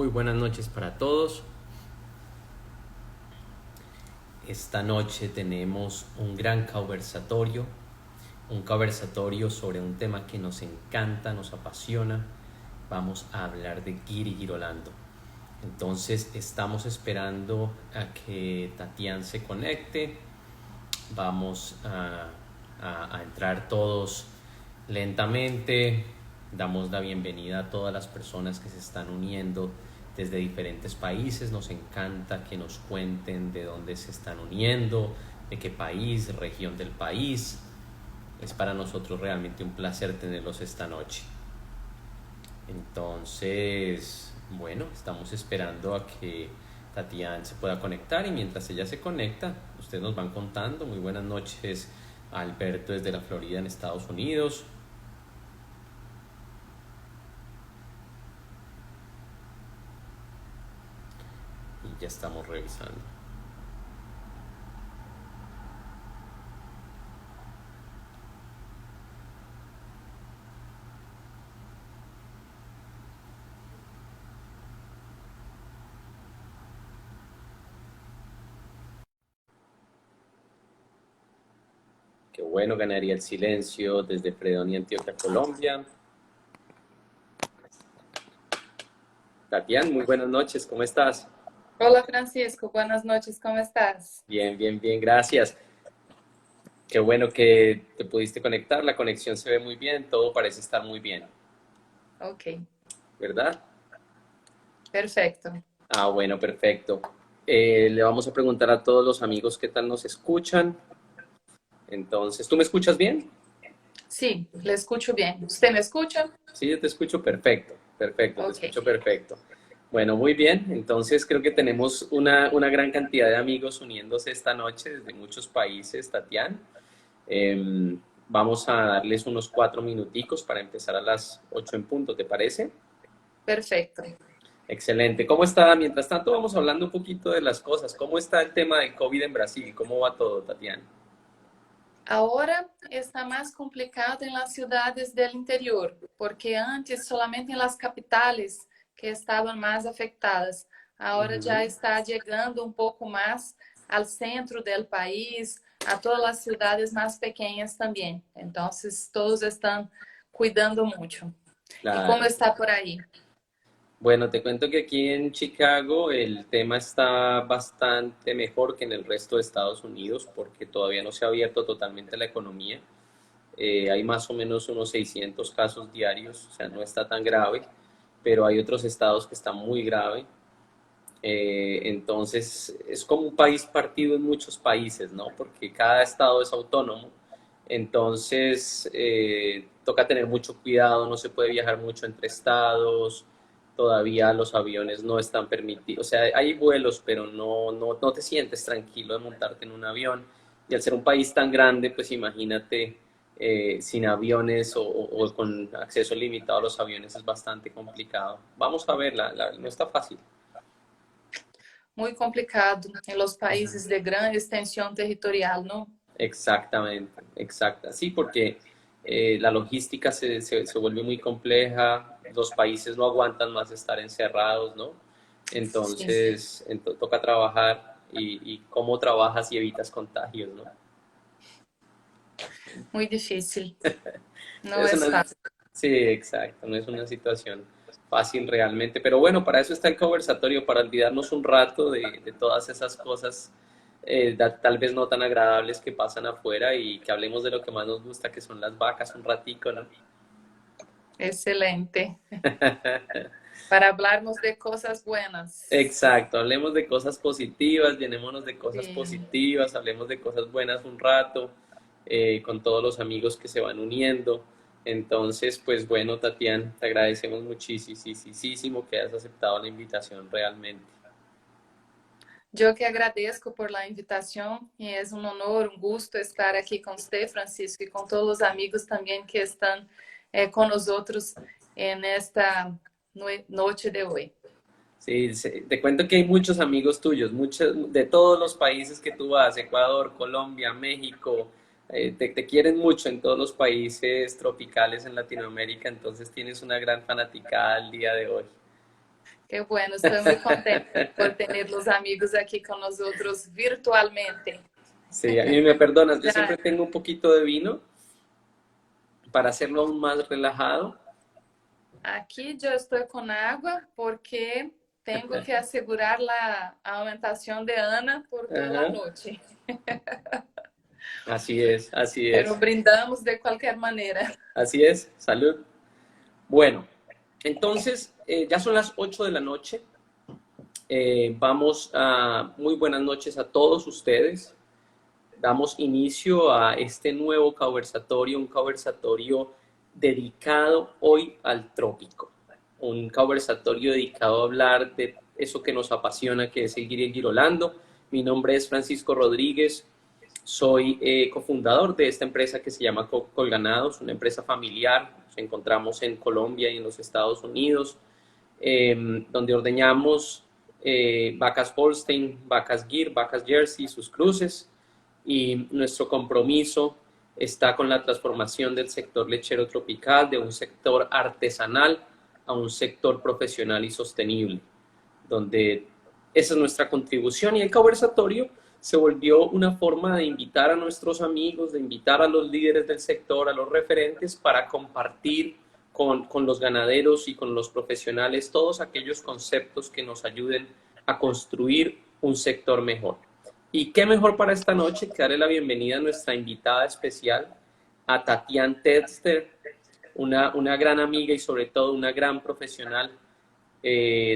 Muy buenas noches para todos. Esta noche tenemos un conversatorio sobre un tema que nos encanta, nos apasiona. Vamos a hablar de Giri Girolando. Entonces estamos esperando a que Tatiana se conecte. Vamos a entrar todos lentamente. Damos la bienvenida a todas las personas que se están uniendo desde diferentes países. Nos encanta que nos cuenten de dónde se están uniendo, de qué país, región del país. Es para nosotros realmente un placer tenerlos esta noche. Entonces, bueno, estamos esperando a que Tatiana se pueda conectar y mientras ella se conecta, ustedes nos van contando. Muy buenas noches a Alberto desde la Florida en Estados Unidos. Y ya estamos revisando. Qué bueno, ganaría el silencio desde Fredonia, Antioquia, Colombia. Tatiana, muy buenas noches, ¿cómo estás? Hola Francisco, buenas noches, ¿cómo estás? Bien, bien, bien, gracias. Qué bueno que te pudiste conectar, la conexión se ve muy bien, todo parece estar muy bien, Ok, ¿verdad? perfecto. Ah, bueno, perfecto. Le vamos a preguntar a todos los amigos qué tal nos escuchan. Entonces, ¿tú me escuchas bien? Sí, le escucho bien. ¿Usted me escucha? Sí, yo te escucho perfecto, perfecto, te Ok, escucho perfecto. Bueno, muy bien. Entonces creo que tenemos una gran cantidad de amigos uniéndose esta noche desde muchos países, Tatiana. Vamos a darles unos 4 minuticos para empezar a las 8 en punto, ¿te parece? perfecto. Excelente. ¿Cómo está? Mientras tanto, vamos hablando un poquito de las cosas. ¿Cómo está el tema de COVID en Brasil? ¿Cómo va todo, Tatiana? Ahora está más complicado en las ciudades del interior, porque antes solamente en las capitales que estaban más afectadas. Ahora Ujú. ya está llegando un poco más al centro del país, a todas las ciudades más pequeñas también. Entonces, todos están cuidando mucho. ¿Y cómo Claro. está por ahí? Bueno, te cuento que aquí en Chicago el tema está bastante mejor que en el resto de Estados Unidos porque todavía no se ha abierto totalmente la economía. Hay más o menos unos 600 casos diarios, o sea, no está tan grave, pero hay otros estados que están muy grave. Entonces, es como un país partido en muchos países, ¿no? Porque cada estado es autónomo. Entonces, toca tener mucho cuidado, no se puede viajar mucho entre estados, todavía los aviones no están permitidos, o sea, hay vuelos, pero no te sientes tranquilo de montarte en un avión. Y al ser un país tan grande, pues imagínate, sin aviones o con acceso limitado a los aviones es bastante complicado. Vamos a ver, no está fácil. Muy complicado en los países de gran extensión territorial, ¿no? Exactamente, exacta. Sí, porque la logística se vuelve muy compleja, los países no aguantan más estar encerrados, ¿no? Sí, Entonces, toca trabajar y cómo trabajas y evitas contagios, ¿no? muy difícil. No Es es una, fácil. sí, exacto, no es una situación fácil realmente, pero bueno, para eso está el conversatorio, para olvidarnos un rato de todas esas cosas tal vez no tan agradables que pasan afuera y que hablemos de lo que más nos gusta, que son las vacas, un ratico, ¿no? Excelente. Para hablarmos de cosas buenas. Exacto, hablemos de cosas positivas, llenémonos de cosas Sí. positivas, hablemos de cosas buenas un rato, con todos los amigos que se van uniendo. Entonces, pues bueno, Tatiana, te agradecemos muchísimo que hayas aceptado la invitación realmente. Yo que agradezco por la invitación y es un honor, un gusto estar aquí con usted, Francisco, y con todos los amigos también que están con nosotros en esta noche de hoy. Sí, te cuento que hay muchos amigos tuyos, muchos de todos los países que tú vas, Ecuador, Colombia, México, te quieren mucho en todos los países tropicales en Latinoamérica, entonces tienes una gran fanaticada al día de hoy. Qué bueno, estoy muy contenta por tener los amigos aquí con nosotros virtualmente. Sí, a mí me perdonas, yo siempre Ya, tengo un poquito de vino para hacerlo aún más relajado. aquí yo estoy con agua porque tengo que asegurar la alimentación de Ana por toda la Ajá. noche. Así es, así Pero es, brindamos de cualquier manera. así es, salud. Bueno, entonces ya son las 8 de la noche. Vamos a muy buenas noches a todos ustedes. Damos inicio a este nuevo conversatorio, un conversatorio dedicado hoy al trópico, un conversatorio dedicado a hablar de eso que nos apasiona, que es el Girolando. Mi nombre es Francisco Rodríguez, soy cofundador de esta empresa que se llama Colganados, una empresa familiar. Nos encontramos en Colombia y en los Estados Unidos, donde ordeñamos vacas Holstein, vacas Gir, vacas Jersey, sus cruces, y nuestro compromiso está con la transformación del sector lechero tropical, de un sector artesanal a un sector profesional y sostenible, donde esa es nuestra contribución. Y el conversatorio se volvió una forma de invitar a nuestros amigos, de invitar a los líderes del sector, a los referentes, para compartir con los ganaderos y con los profesionales todos aquellos conceptos que nos ayuden a construir un sector mejor. Y qué mejor para esta noche que darle la bienvenida a nuestra invitada especial, a Tatiana Tedster, una gran amiga y sobre todo una gran profesional.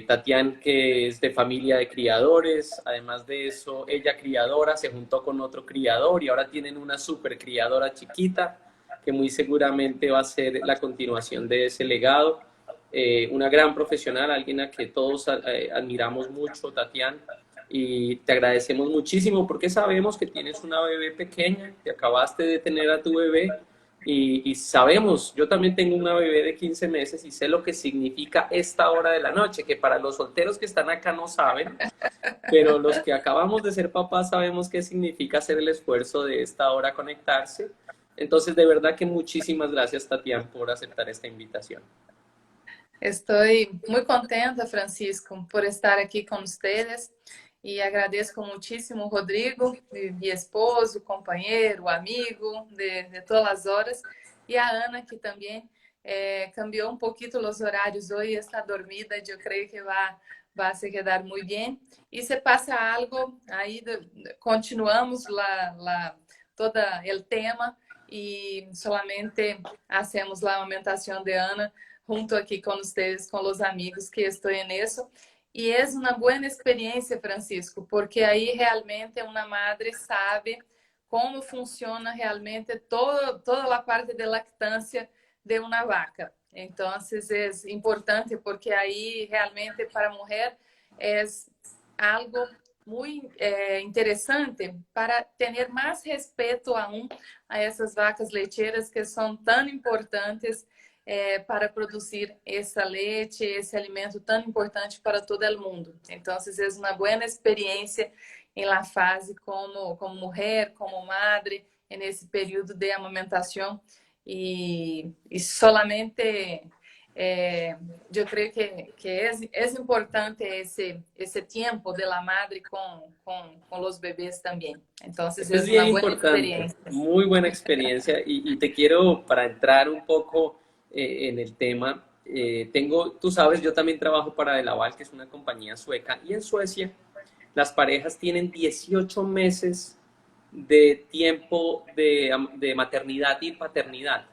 Tatiana, que es de familia de criadores, además de eso, ella criadora, se juntó con otro criador y ahora tienen una super criadora chiquita que muy seguramente va a ser la continuación de ese legado. Una gran profesional, alguien a que todos admiramos mucho, Tatiana, y te agradecemos muchísimo porque sabemos que tienes una bebé pequeña, que acabaste de tener a tu bebé. Y sabemos, yo también tengo una bebé de 15 meses y sé lo que significa esta hora de la noche, que para los solteros que están acá no saben, pero los que acabamos de ser papás sabemos qué significa hacer el esfuerzo de esta hora conectarse. Entonces, de verdad que muchísimas gracias, Tatiana, por aceptar esta invitación. Estoy muy contenta, Francisco, por estar aquí con ustedes e agradeço muitíssimo Rodrigo, meu esposo, companheiro, amigo de todas as horas, e a Ana, que também cambiou um pouquinho os horários hoje, está dormida, eu creio que vai se quedar muito bem. E se passa algo, aí continuamos todo o tema e solamente hacemos a amamentação de Ana junto aqui com vocês, com os amigos que estou nisso. E é uma boa experiência, Francisco, porque aí realmente uma madre sabe como funciona realmente toda a parte de lactância de uma vaca. Então, é importante porque aí realmente para a mulher é algo muito interessante para ter mais respeito a essas vacas leiteiras que são tão importantes para produzir essa leite, esse alimento tão importante para todo o mundo. Então, é uma boa experiência em la fase como mulher, como madre, nesse período de amamentação. E solamente eu creio que é importante esse tempo de la madre com os bebês também. Então, Es é bien uma boa importante, experiência. muy buena experiencia y te quiero, para entrar un poco en el tema, tú sabes, yo también trabajo para Delaval, que es una compañía sueca, y en Suecia las parejas tienen 18 meses de tiempo de maternidad y paternidad.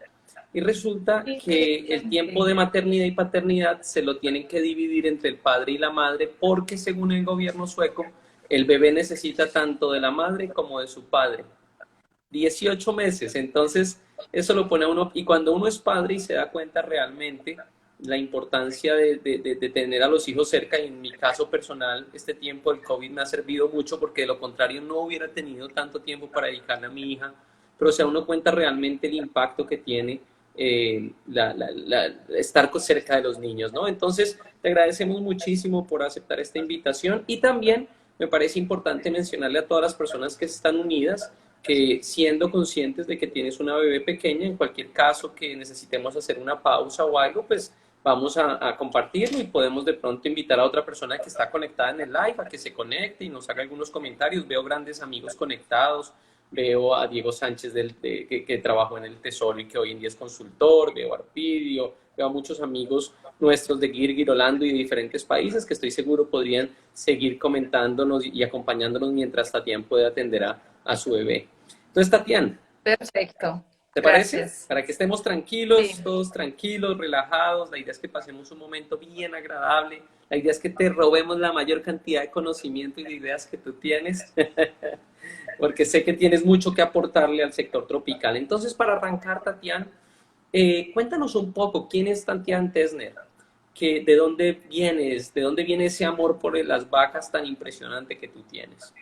Y resulta que el tiempo de maternidad y paternidad se lo tienen que dividir entre el padre y la madre porque según el gobierno sueco, el bebé necesita tanto de la madre como de su padre. 18 meses, entonces eso lo pone a uno, y cuando uno es padre y se da cuenta realmente la importancia de tener a los hijos cerca, y en mi caso personal, este tiempo del COVID me ha servido mucho porque de lo contrario no hubiera tenido tanto tiempo para dedicarle a mi hija, pero se da uno cuenta realmente el impacto que tiene estar cerca de los niños, ¿no? Entonces, te agradecemos muchísimo por aceptar esta invitación y también me parece importante mencionarle a todas las personas que están unidas que siendo conscientes de que tienes una bebé pequeña, en cualquier caso que necesitemos hacer una pausa o algo, pues vamos a compartirlo y podemos de pronto invitar a otra persona que está conectada en el live a que se conecte y nos haga algunos comentarios. Veo grandes amigos conectados, veo a Diego Sánchez que trabajó en el Tesoro y que hoy en día es consultor, veo a Arpidio, veo a muchos amigos nuestros de Girolando y de diferentes países que estoy seguro podrían seguir comentándonos y acompañándonos mientras Tatiana puede atender a su bebé. Entonces, Tatiana. Perfecto. ¿Te parece? Gracias. Para que estemos tranquilos, Sí. todos tranquilos, relajados. La idea es que pasemos un momento bien agradable. La idea es que te robemos la mayor cantidad de conocimiento y de ideas que tú tienes, porque sé que tienes mucho que aportarle al sector tropical. Entonces, para arrancar, Tatiana, cuéntanos un poco, ¿quién es Tatiana Tesner? ¿De dónde vienes? ¿De dónde viene ese amor por las vacas tan impresionante que tú tienes?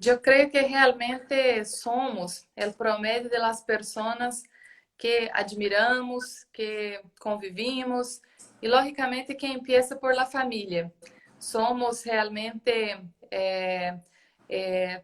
Eu creio que realmente somos o promédio das pessoas que admiramos, que convivimos e, logicamente, que empieza por la família. Somos realmente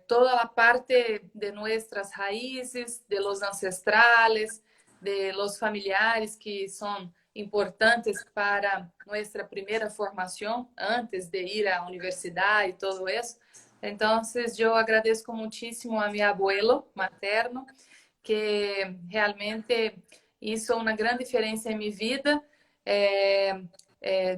toda a parte de nossas raízes, de los ancestrales, de los familiares que são importantes para nossa primeira formação, antes de ir à universidade e todo isso. Então, eu agradeço muitíssimo a meu abuelo materno, que realmente hizo uma grande diferença em minha vida.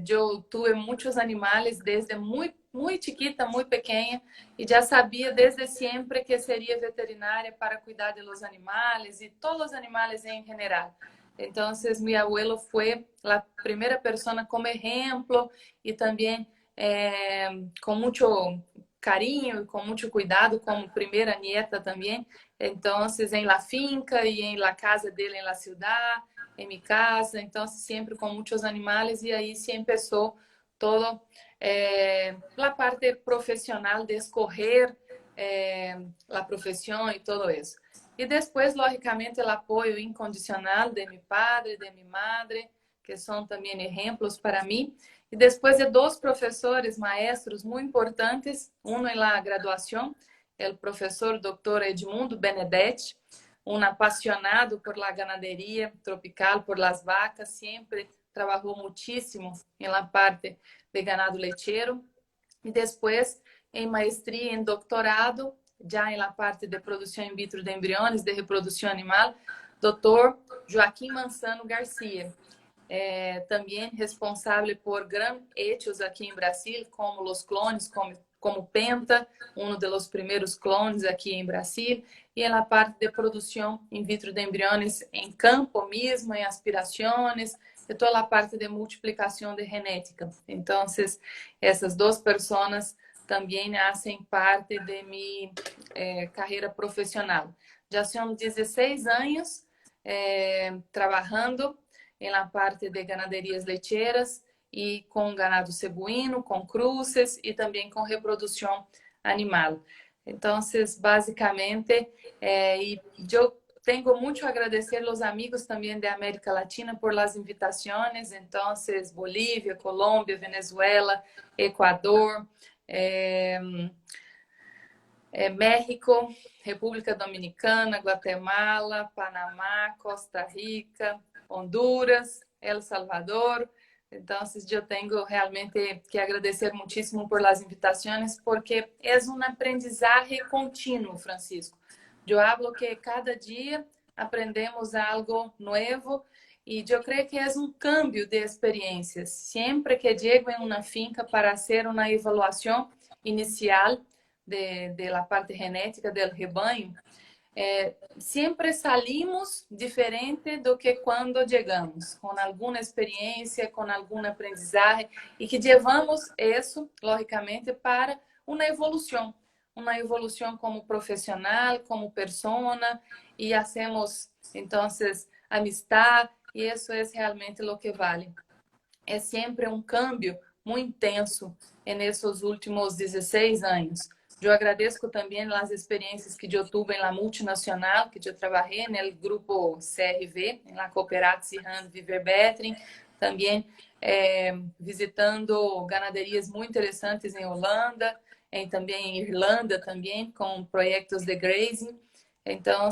Eu tive muitos animais desde muito chiquita, muito pequena, e já sabia desde sempre que seria veterinária para cuidar de los animais e todos os animais em geral. Então, meu abuelo foi a primeira pessoa como exemplo e também com muito carinho e com muito cuidado, como primeira nieta também. Então, em la finca e em la casa dele em la ciudad, em minha casa. Então, sempre com muitos animais. E aí se começou toda a parte profissional de escolher a profissão e tudo isso. E depois, logicamente, o apoio incondicional de meu padre, de minha madre, que são também exemplos para mim. E depois de dois professores, maestros muito importantes, um na graduação, o professor Dr. Edmundo Benedetti, um apaixonado por la ganaderia tropical, por las vacas, sempre trabalhou muitíssimo na parte de ganado lecheiro. E depois, em maestria, em doutorado, já na parte de produção in vitro de embriões, de reprodução animal, Dr. Joaquim Manzano Garcia. Também responsável por grandes hechos aqui em Brasil, como os clones, como Penta, um dos primeiros clones aqui em Brasil, e na parte de produção in vitro de embriões em campo mesmo, em aspirações, e toda a parte de multiplicação de genética. Então, essas duas pessoas também fazem parte de minha carreira profissional. Já são 16 anos trabalhando na parte de ganaderias lecheiras e com ganado cebuíno, com cruces e também com reprodução animal. Então, basicamente, eu tenho muito a agradecer aos amigos também da América Latina por las invitações. Então, Bolívia, Colômbia, Venezuela, Equador, México, República Dominicana, Guatemala, Panamá, Costa Rica, Honduras, El Salvador. Então, eu tenho realmente que agradecer muitíssimo por las invitações, porque é um aprendizagem contínuo, Francisco. Eu falo que cada dia aprendemos algo novo e eu creio que é um cambio de experiências. Sempre que chego em uma finca para fazer uma avaliação inicial de la parte genética del rebanho, sempre salimos diferente do que quando chegamos, com alguma experiência, com alguma aprendizagem, e que levamos isso, logicamente, para uma evolução como profissional, como persona, e hacemos, então, amistade, e isso é realmente o que vale. É sempre um cambio muito intenso nesses últimos 16 anos. Eu agradeço também as experiências que eu tive na multinacional, que eu trabalhei no grupo CRV, na Cooperativo Serrano Viver Betring, também visitando ganaderias muito interessantes em Holanda, também em Irlanda, também com projetos de grazing. Então,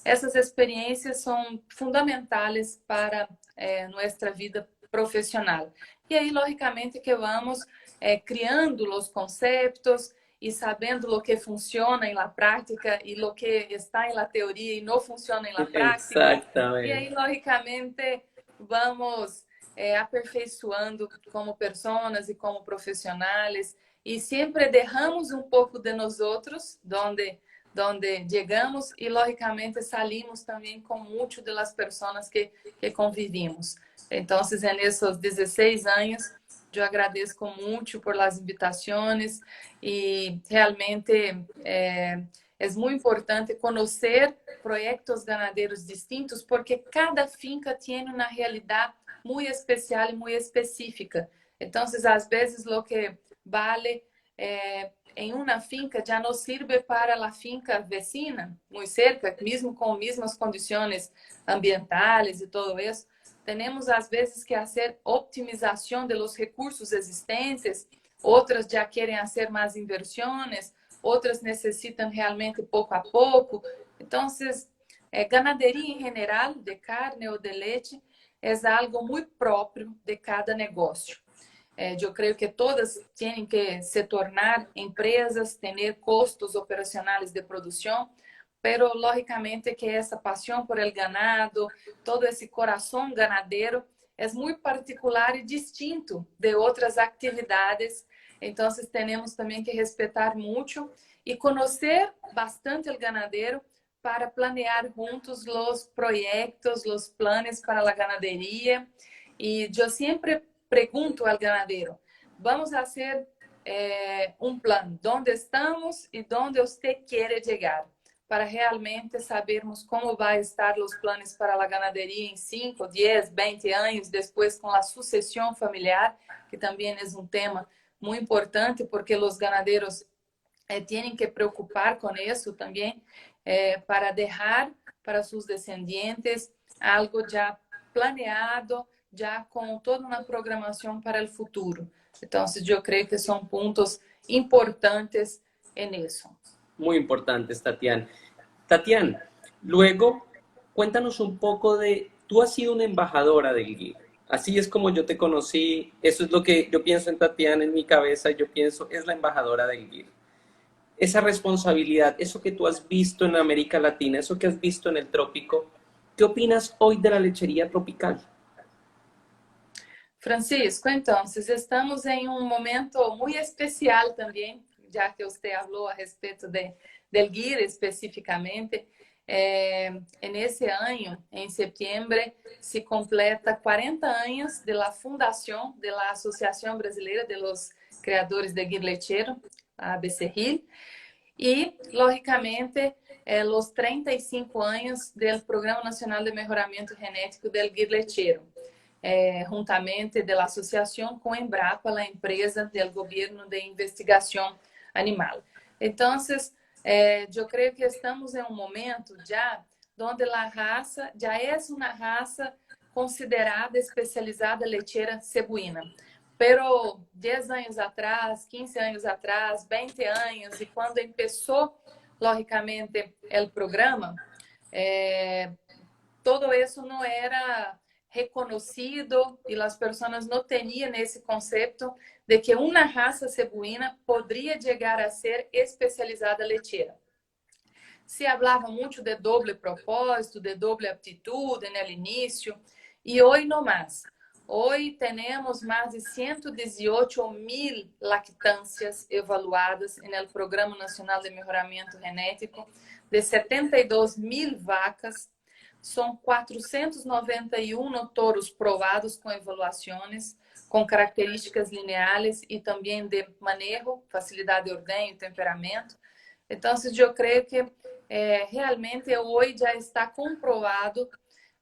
essas experiências são fundamentais para nossa vida profissional. E aí, logicamente, que vamos criando os conceitos e sabendo o que funciona na prática e o que está na teoria e não funciona na prática. E aí, Exactamente. logicamente, vamos aperfeiçoando como pessoas e como profissionais e sempre derramos um pouco de nós outros, donde chegamos e, logicamente, salimos também com muito das pessoas que convivimos. Então, nesses 16 anos, eu agradeço muito por las invitações e realmente é muito importante conhecer projetos ganadeiros distintos, porque cada finca tem uma realidade muito especial e muito específica. Então, às vezes, o que vale em uma finca já não serve para a finca vecina, muito cerca, mesmo com mesmas condições ambientais e tudo isso. Temos, às vezes, que fazer optimização de los recursos existentes, outras já querem fazer mais inversões, outras necessitam realmente pouco a pouco. Então, ganaderia em geral, de carne ou de leite, é algo muito próprio de cada negócio. Eu creio que todas têm que se tornar empresas, ter custos operacionais de produção, pero logicamente que essa paixão por el ganado, todo esse coração ganadeiro é muito particular e distinto de outras atividades. Então, temos também que respeitar muito e conhecer bastante o ganadeiro para planear juntos os projetos, os planos para a ganaderia. E eu sempre pergunto ao ganadeiro: vamos fazer um plano, onde estamos e onde você quer chegar, para realmente sabermos como vai estar os planos para a ganaderia em 5, 10, 20 anos, depois com a sucessão familiar, que também é um tema muito importante, porque os ganadeiros têm que preocupar com isso também, para deixar para seus descendentes algo já planeado, já com toda uma programação para o futuro. Então, eu creio que são pontos importantes nisso. Muy importantes, Tatiana. Tatiana, luego cuéntanos un poco de, tú has sido una embajadora del GIR. Así es como yo te conocí, eso es lo que yo pienso en Tatiana en mi cabeza, yo pienso, es la embajadora del GIR. Esa responsabilidad, eso que tú has visto en América Latina, eso que has visto en el trópico, ¿qué opinas hoy de la lechería tropical? Francisco, então, estamos em um momento muito especial também, já que você falou a respeito del GIR especificamente. Nesse ano, em setembro, se completa 40 anos da fundação da Associação Brasileira de los Criadores de GIR Lecheiro, a ABCRIL, e, logicamente, os 35 anos do Programa Nacional de Melhoramento Genético del GIR Lecheiro. Juntamente da associação com a Embrapa, a empresa do governo de investigação animal. Então, eu creio que estamos em um momento já onde a raça já é uma raça considerada especializada lecheira cebuína. Pero 10 anos atrás, 15 anos atrás, 20 anos, e quando começou, logicamente, o programa, todo isso não era reconhecido e as pessoas não tinham esse conceito de que uma raça cebuína poderia chegar a ser especializada lecheira. Se falava muito de doble propósito, de doble aptitude no início, e hoje não mais. Hoje temos mais de 118.000 lactâncias evaluadas no Programa Nacional de Melhoramento Genético, de 72.000 vacas. São 491 touros provados com avaliações, com características lineares e também de manejo, facilidade de ordenho e temperamento. Então, eu creio que realmente hoje já está comprovado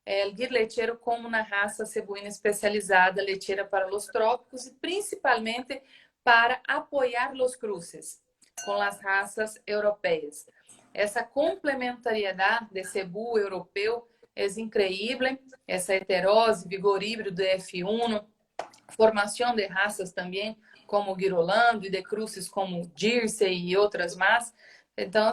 o GIR lecheiro como uma raça cebuína especializada lecheira para os trópicos e principalmente para apoiar os cruces com as raças europeias. Essa complementariedade de cebu europeu é incrível, essa heterose, vigor híbrido de F1, formação de raças também, como o Girolando, e de cruces como Jersey e outras mais. Então,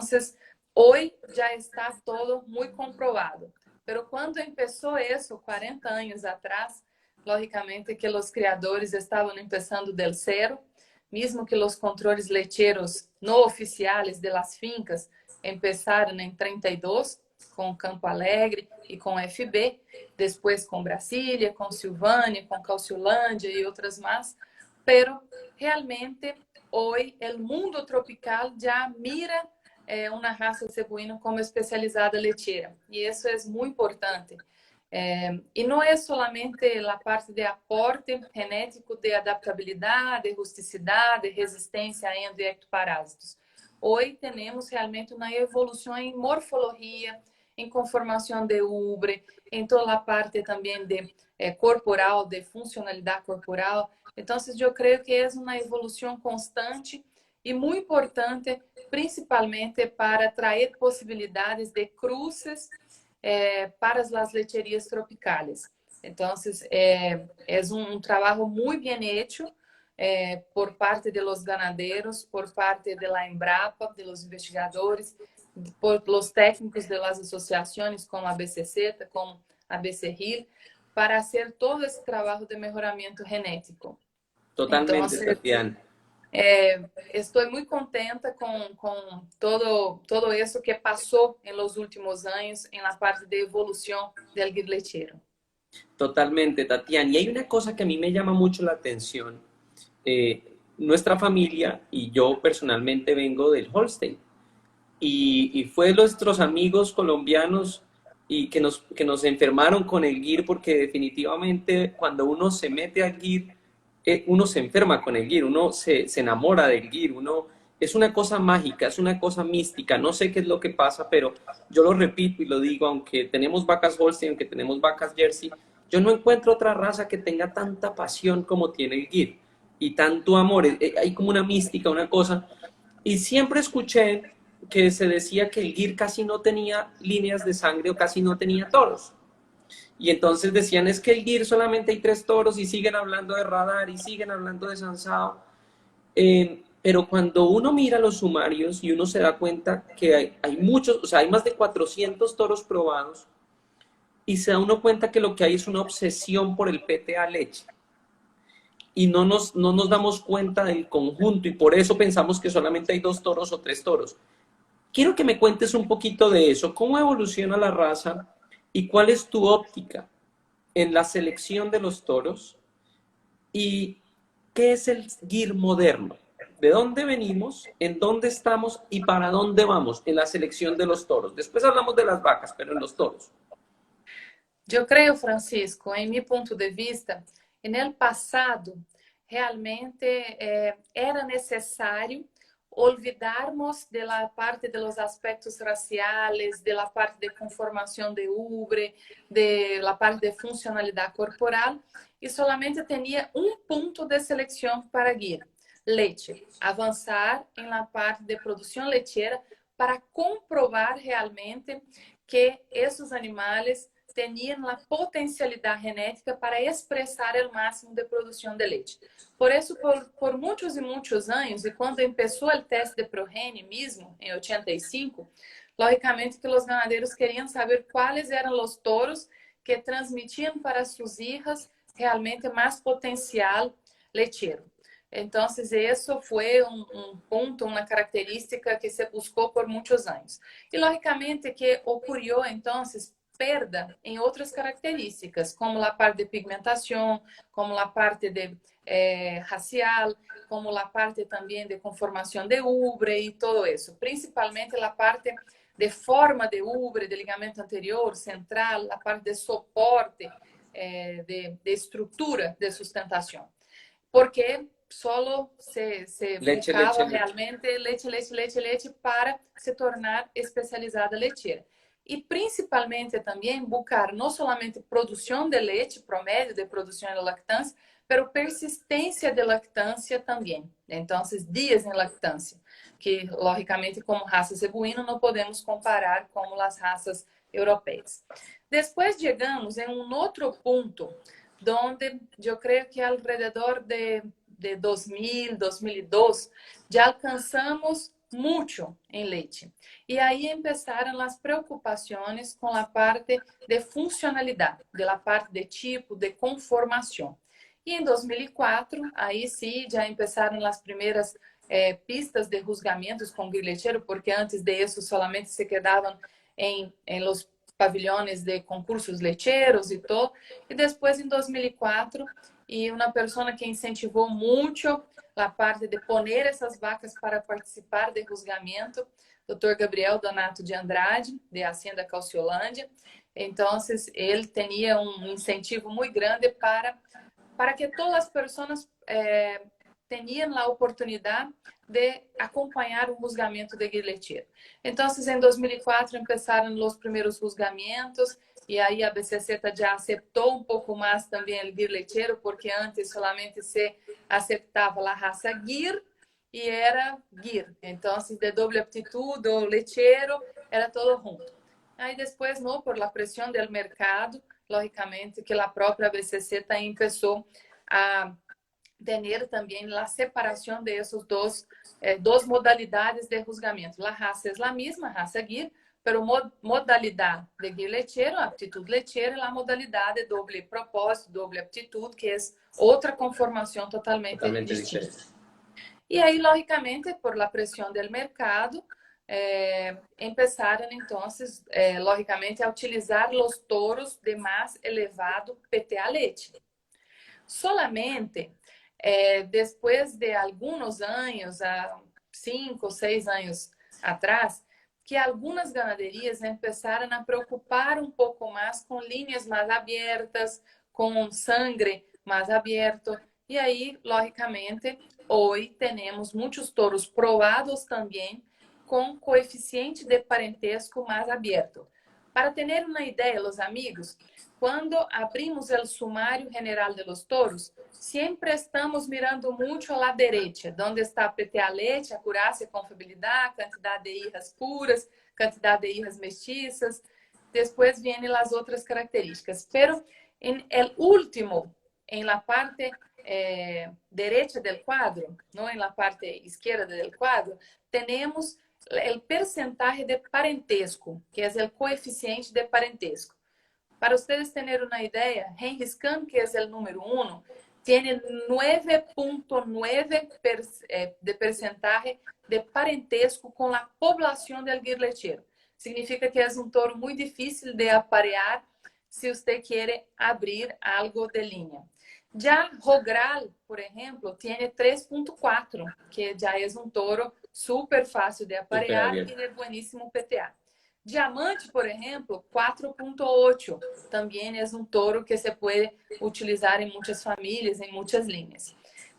Hoy já está todo muito comprovado. Pero quando começou isso, 40 anos atrás, logicamente que os criadores estavam começando del zero, mesmo que os controles lecheros não oficiais de las fincas começaram em 32, com Campo Alegre e com FB, depois com Brasília, com Silvânia, com Calciolândia e outras mais, pero realmente hoje o mundo tropical já mira uma raça cebuína como especializada lecheira. E isso é muito importante. E não é solamente a parte de aporte genético, de adaptabilidade, rusticidade, resistência a endo e ectoparásitos. Hoje temos realmente uma evolução em morfologia, em conformação de ubre, em toda a parte também de corporal, de funcionalidade corporal. Então, eu creio que é uma evolução constante e muito importante, principalmente para trazer possibilidades de cruces para as lecherias tropicales. Então, é um trabalho muito bem hecho por parte de los ganaderos, por parte de la Embrapa, de los investigadores, por los técnicos de las asociações como a BCC, como a BCRIL, para fazer todo esse trabalho de melhoramento genético. Totalmente, Entonces, Tatiana. estou muito contenta com todo isso que passou nos últimos anos em la parte de evolução do guir lechero. Totalmente, Tatiana. Y hay una cosa que a mí me llama mucho la atención. Nuestra familia y yo personalmente vengo del Holstein. Y fue nuestros amigos colombianos y que nos enfermaron con el GIR porque definitivamente cuando uno se mete al GIR, uno se enferma con el GIR, uno se enamora del GIR, es una cosa mágica, es una cosa mística, no sé qué es lo que pasa, pero yo lo repito y lo digo, aunque tenemos vacas Holstein, aunque tenemos vacas Jersey, yo no encuentro otra raza que tenga tanta pasión como tiene el GIR y tanto amor, hay como una mística, una cosa, y siempre escuché que se decía que el GIR casi no tenía líneas de sangre o casi no tenía toros. Y entonces decían, es que el GIR solamente hay 3 toros y siguen hablando de radar y siguen hablando de Sansao. Pero cuando uno mira los sumarios y uno se da cuenta que hay muchos, o sea, hay más de 400 toros probados y se da uno cuenta que lo que hay es una obsesión por el PTA leche. Y no nos damos cuenta del conjunto y por eso pensamos que solamente hay 2 toros o 3 toros. Quiero que me cuentes un poquito de eso. ¿Cómo evoluciona la raza y cuál es tu óptica en la selección de los toros? ¿Y qué es el GIR moderno? ¿De dónde venimos? ¿En dónde estamos? ¿Y para dónde vamos en la selección de los toros? Después hablamos de las vacas, pero en los toros. Eu creio, Francisco, em meu ponto de vista, no passado, realmente era necessário olvidarmos de la parte de los aspectos raciales, de la parte de conformação de ubre, de la parte de funcionalidade corporal, e solamente tinha um ponto de seleção para guia: leite. Avançar em la parte de produção lecheira para comprovar realmente que esses animais tinham a potencialidade genética para expressar o máximo de produção de leite. Por isso, por muitos e muitos anos, e quando começou o teste de progenie mesmo, em 85, logicamente que os ganadeiros queriam saber quais eram os touros que transmitiam para suas hijas realmente mais potencial lecheiro. Então, isso foi um ponto, uma característica que se buscou por muitos anos. E, logicamente, que ocorreu, então, perda em outras características, como a parte de pigmentação, como a parte de racial, como a parte também de conformação de ubre e todo isso. Principalmente a parte de forma de ubre, de ligamento anterior, central, a parte de suporte, de estrutura de sustentação. Porque solo se buscava realmente leite para se tornar especializada lecheira. E principalmente também buscar não somente produção de leite, promédio de produção de lactância, mas persistência de lactância também. Então, dias em lactância, que logicamente como raça cebuína não podemos comparar com as raças europeias. Depois chegamos em um outro ponto, onde eu creio que alrededor de 2000, 2002, já alcançamos mucho en leche. Y ahí empezaron las preocupaciones con la parte de funcionalidad, de la parte de tipo, de conformación. Y en 2004, ahí sí, ya empezaron las primeras pistas de juzgamientos con Guir Lechero, porque antes de eso solamente se quedaban en los pavillones de concursos lecheros y todo. Y después en 2004, y una persona que incentivó mucho a parte de poner essas vacas para participar do juzgamento, Dr. Gabriel Donato de Andrade, de Hacienda Calciolândia. Então, ele tinha um incentivo muito grande para que todas as pessoas tenham a oportunidade de acompanhar o juzgamento de Guir Lechero. Então, em 2004, começaram os primeiros juzgamentos, e aí a BCC já aceitou um pouco mais também o Guir Lechero, porque antes solamente se aceitava a raça Guir e era Guir. Então, de doble aptitude ou lechero, era todo junto. Aí depois, não, por la pressão do mercado, logicamente que a própria BCC também começou a ter também a separação de essas duas modalidades de juzgamento. A raça é a mesma, a raça Guir, pero modalidade de Guir Lechero, aptitude lechera, e a modalidade doble propósito, doble aptitude, que é outra conformação totalmente distinta. Diferente. E aí, logicamente, por la pressão do mercado, começaram, então, logicamente, a utilizar os touros de mais elevado PTA leite. Solamente depois de alguns anos, há 5 ou 6 anos atrás, que algumas ganaderias começaram a preocupar um pouco mais com linhas mais abertas, com sangue mais aberto. E aí, logicamente, hoje temos muitos touros provados também com coeficiente de parentesco mais aberto. Para ter uma ideia, os amigos, quando abrimos o sumário general de los toros, sempre estamos mirando muito a la derecha, onde está a PTA leite, acurácia, confiabilidade, quantidade de hijas puras, quantidade de hijas mestiças. Depois vêm as outras características. Pero en el último, en la parte derecha del cuadro, no en la parte izquierda del cuadro, tenemos el porcentaje de parentesco, que es el coeficiente de parentesco. Para ustedes tener una idea, Henry Scan, que es el número 1, tiene 9.9% de porcentaje de parentesco com a poblação del Guir Lechero. Significa que é um touro muito difícil de aparear se você quer abrir algo de linha. Já Rogral, por exemplo, tem 3.4, que já é um touro super fácil de aparear e de bueníssimo PTA. Diamante, por exemplo, 4.8. Também é um touro que se pode utilizar em muitas famílias, em muitas linhas.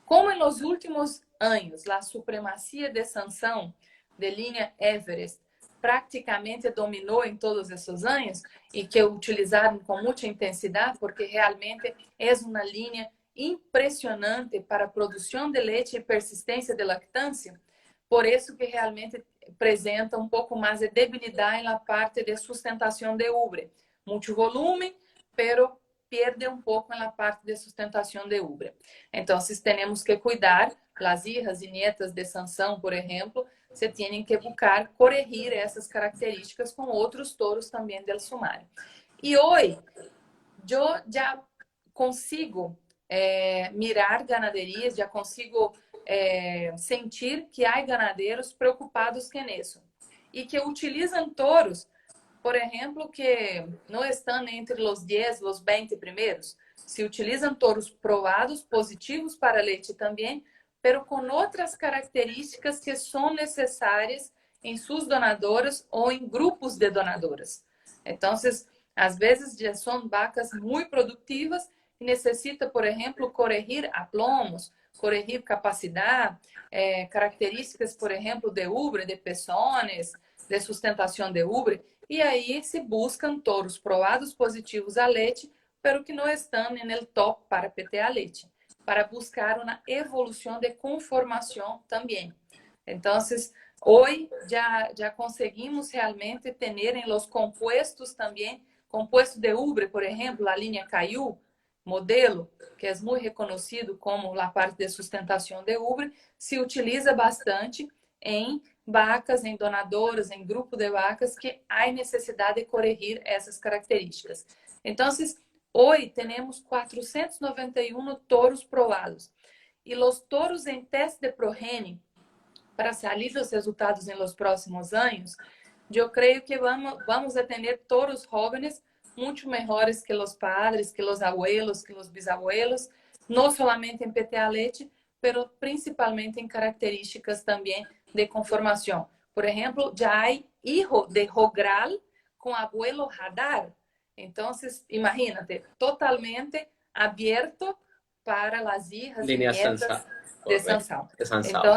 Como nos últimos anos, a supremacia de sanção de linha Everest praticamente dominou em todos esses anos e que utilizaram com muita intensidade, porque realmente é uma linha impressionante para a produção de leite e persistência de lactância, por isso que realmente apresenta um pouco mais de debilidade na parte de sustentação de ubre. Muito volume, pero perde um pouco na parte de sustentação de ubre. Então, temos que cuidar, as hijas e nietas de sanção, por exemplo, se têm que buscar corrigir essas características com outros touros também do sumário. E hoje, eu já consigo mirar ganaderias, já consigo sentir que há ganadeiros preocupados com isso e que utilizam touros, por exemplo, que não estão entre os 10, os 20 primeiros, se utilizam touros provados, positivos para leite também, pero com outras características que são necessárias em suas donadoras ou em grupos de donadoras. Então, às vezes, já são vacas muito produtivas e necessita, por exemplo, corrigir aplomos, corrigir capacidade, características, por exemplo, de ubre, de pezones, de sustentação de ubre, e aí se buscam touros provados positivos a leite, pero que não estão no top para PTA leite, para buscar uma evolução de conformação também. Então, hoje já conseguimos realmente ter em los compuestos também, compuesto de ubre, por exemplo, a linha Caiu, modelo, que é muito reconhecido como a parte de sustentação de ubre, se utiliza bastante em vacas, em donadoras, em grupo de vacas, que há necessidade de corrigir essas características. Então, hoje temos 491 touros provados. E os touros em teste de progenie, para salir os resultados nos próximos anos, eu creio que vamos a ter touros jóvenes muito melhores que os padres, que os abuelos, que os bisabuelos, não solamente em PTA leite, pero principalmente em características também de conformação. Por exemplo, já há hijo de jogral com abuelo radar. Então, imagínate, totalmente aberto para as hijas e nietas de Sansão. Então,